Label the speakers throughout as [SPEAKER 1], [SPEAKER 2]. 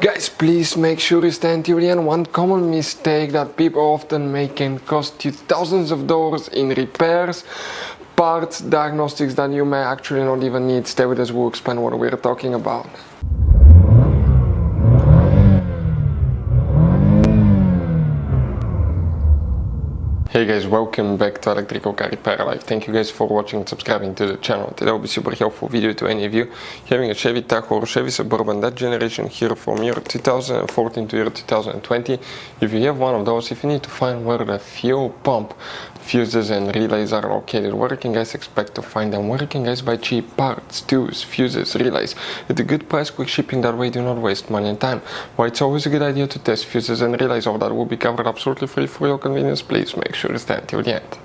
[SPEAKER 1] Guys, please make sure you stand till the end. One common mistake that people often make can cost you thousands of dollars in repairs, parts, diagnostics that you may actually not even need. Stay with us, we'll explain what we're talking about. Hey guys, welcome back to Electrical Car Repair Life. Thank you guys for watching and subscribing to the channel. Today will be super helpful video to any of you having a Chevy Tahoe or Chevy Suburban, that generation here from year 2014 to year 2020. If you have one of those, if you need to find where the fuel pump fuses and relays are located, where you can guys expect to find them, where you can guys buy cheap parts, tools, fuses, relays at a good price, quick shipping, that way do not waste money and time. Why it's always a good idea to test fuses and relays, all that will be covered absolutely free for your convenience. Please make sure to stay until the end.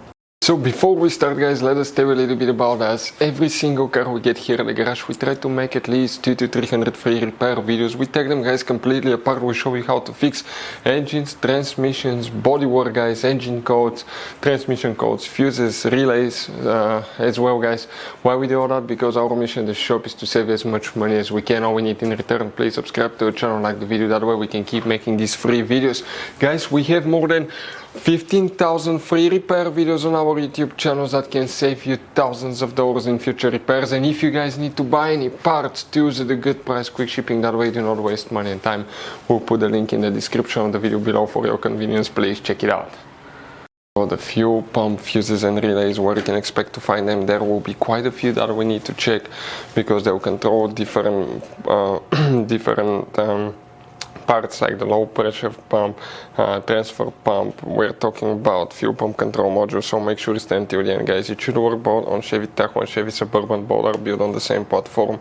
[SPEAKER 1] So before we start guys, let us tell you a little bit about us. Every single car we get here at the garage, we try to make at least 200 to 300 free repair videos. We take them guys completely apart. We show you how to fix engines, transmissions, bodywork guys, engine codes, transmission codes, fuses, relays as well guys. Why we do all that? Because our mission in the shop is to save as much money as we can. All we need in return, please subscribe to the channel, like the video, that way we can keep making these free videos. Guys, we have more than 15,000 free repair videos on our YouTube channels that can save you thousands of dollars in future repairs. And if you guys need to buy any parts, tools at a good price, quick shipping, that way do not waste money and time, we'll put the link in the description of the video below for your convenience. Please check it out. So the fuel pump fuses and relays, where you can expect to find them, there will be quite a few that we need to check because they will control different parts like the low pressure pump, transfer pump. We're talking about fuel pump control module, so make sure to stay until the end guys. It should work both on Chevy Tahoe and Chevy Suburban. Both are built on the same platform.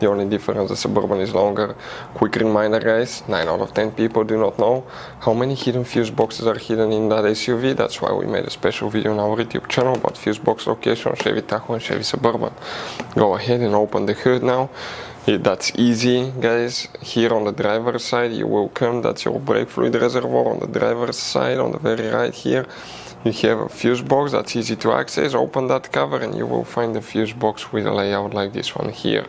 [SPEAKER 1] The only difference, the Suburban is longer. Quick reminder guys, 9 out of 10 people do not know how many hidden fuse boxes are hidden in that SUV. That's why we made a special video on our YouTube channel about fuse box location on Chevy Tahoe and Chevy Suburban. Go ahead and open the hood now. That's easy guys. Here on the driver's side you will come, that's your brake fluid reservoir. On the driver's side, on the very right here, you have a fuse box. That's easy to access. Open that cover and you will find the fuse box with a layout like this one here.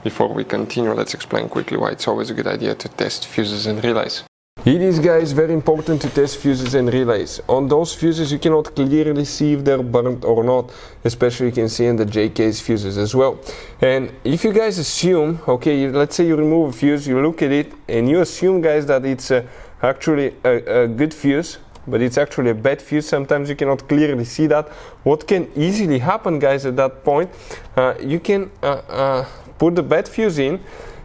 [SPEAKER 1] Before we continue, let's explain quickly why it's always a good idea to test fuses and relays. It is guys very important to test fuses and relays. On those fuses you cannot clearly see if they're burnt or not, especially you can see in the J-case fuses as well. And if you guys assume, okay, let's say you remove a fuse, you look at it and you assume guys that it's actually a good fuse, but it's actually a bad fuse, sometimes you cannot clearly see that. What can easily happen guys at that point, you can put the bad fuse in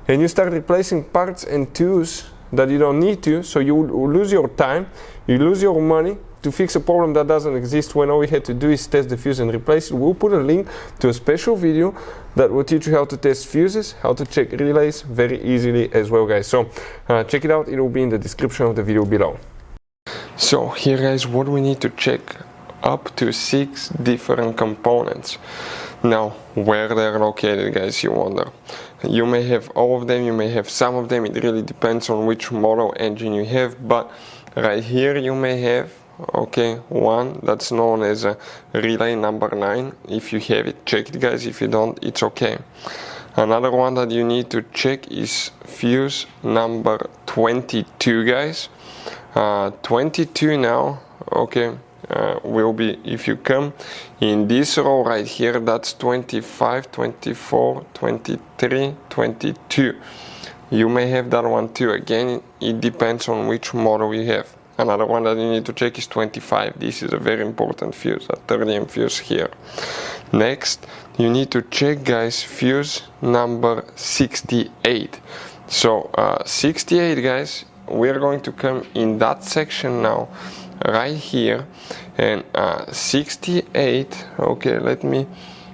[SPEAKER 1] and you start replacing parts and tools that you don't need to, so you lose your time, you lose your money to fix a problem that doesn't exist, when all we had to do is test the fuse and replace it. We'll put a link to a special video that will teach you how to test fuses, how to check relays very easily as well guys. So check it out, it will be in the description of the video below. So here guys, what we need to check, up to 6 different components. Now where they're located guys, you wonder. You may have all of them, you may have some of them, it really depends on which model engine you have, but right here you may have, okay, one that's known as a relay number 9. If you have it, check it guys. If you don't, it's okay. Another one that you need to check is fuse number 22 guys. 22 now, okay, will be, if you come in this row right here, that's 25, 24, 23, 22. You may have that one too. Again, it depends on which model you have. Another one that you need to check is 25. This is a very important fuse, a 30mm fuse here. Next, you need to check guys fuse number 68. So 68 guys, we're going to come in that section now, right here, and 68, okay, let me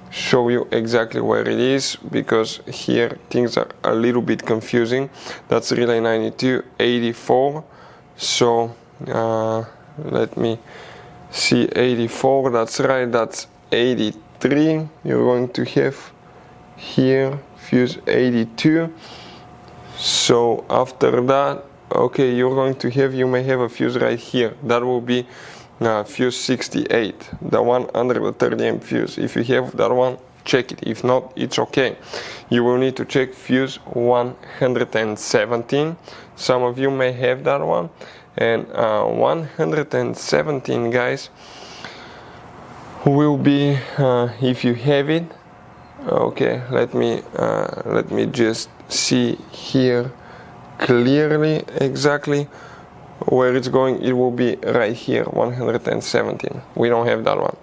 [SPEAKER 1] show you exactly where it is, because here things are a little bit confusing. That's relay 92, 84, so let me see, 84, that's right, that's 83. You're going to have here fuse 82. So after that, okay, you're going to have, you may have a fuse right here. That will be fuse 68, the one under the 30mm fuse. If you have that one, check it. If not, it's okay. You will need to check fuse 117. Some of you may have that one, and 117, guys, will be if you have it. Okay, let me just see here clearly exactly where it's going. It will be right here, 117. We don't have that one.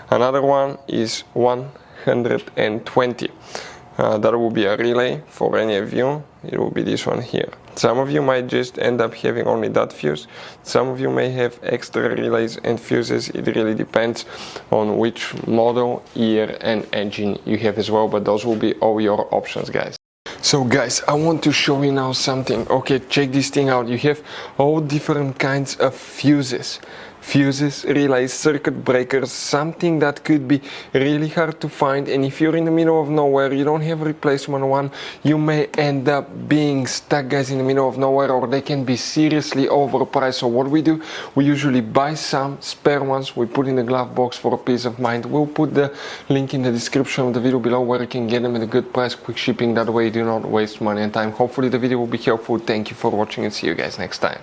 [SPEAKER 1] Another one is 120. That will be a relay for any of you. It will be this one here. Some of you might just end up having only that fuse. Some of you may have extra relays and fuses. It really depends on which model, year and engine you have as well, but those will be all your options, guys. So guys, I want to show you now something. Okay, check this thing out. You have all different kinds of fuses, relays, circuit breakers, something that could be really hard to find, and if you're in the middle of nowhere, you don't have a replacement one, you may end up being stuck, guys, in the middle of nowhere, or they can be seriously overpriced. So what we do, we usually buy some spare ones, we put in the glove box for a peace of mind. We'll put the link in the description of the video below where you can get them at a good price, quick shipping. That way you do not waste money and time. Hopefully the video will be helpful. Thank you for watching and see you guys next time.